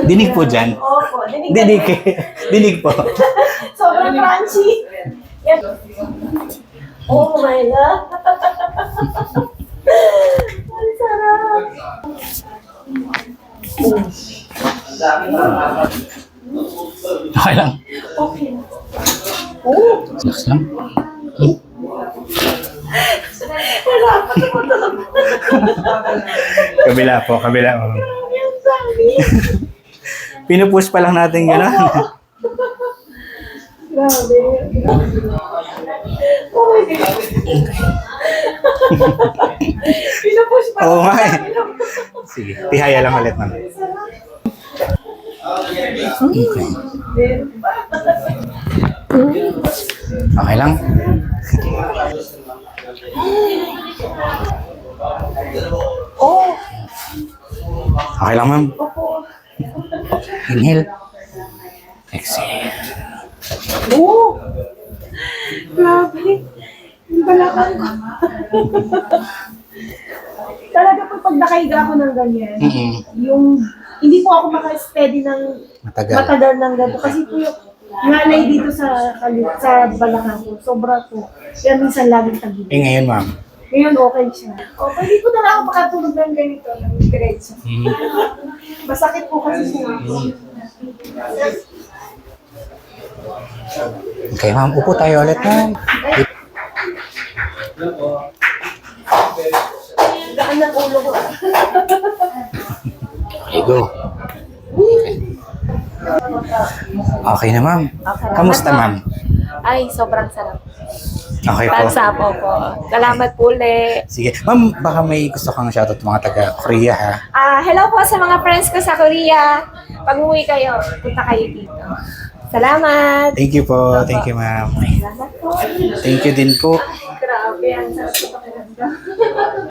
Dinig po dyan. Opo, Dinig. Dinig po. Sobrang crunchy. Yan. Oh my God. Ang sarap. Okay lang. Okay. Oh. Relax lang. Kabila po, kabila. Ang sabi. Pinupush pa lang natin gano'n. Grabe. Oh my God. Pinupush pa. Oo nga eh. Sige, tihaya lang ulit ma'am. Okay. Okay lang. Oh. Okay lang ma'am. Opo. Inhale. Exhale. Oh. Grabe. Yung balakang ko. Talaga pag nakahiga ako ng ganyan, yung hindi po ako maka-steady ng matagal ng ganito. Kasi po yung ngalay dito sa balakang ko, sobra po. Kaya minsan laging tagilid. Eh ngayon ma'am. Ngayon okay siya. O, pwede po na lang ako makatulog ng ganito, ng diretso. Masakit po kasi siya. Okay ma'am, upo tayo ulit ma'am. Gaan ng ulo ko. Okay, go. Okay na ma'am. Okay. Kamusta ma'am? Ay, sobrang sarap. Okay po. Tansa po. Salamat po ulit. Sige. Ma'am, baka may gusto kang shoutout mga taga-Korea ha? Hello po sa mga friends ko sa Korea. Pag umuwi kayo, punta kayo dito. Salamat. Thank you po. Thank you ma'am. Salamat po. Thank you din po. Grabe, ang sarap po.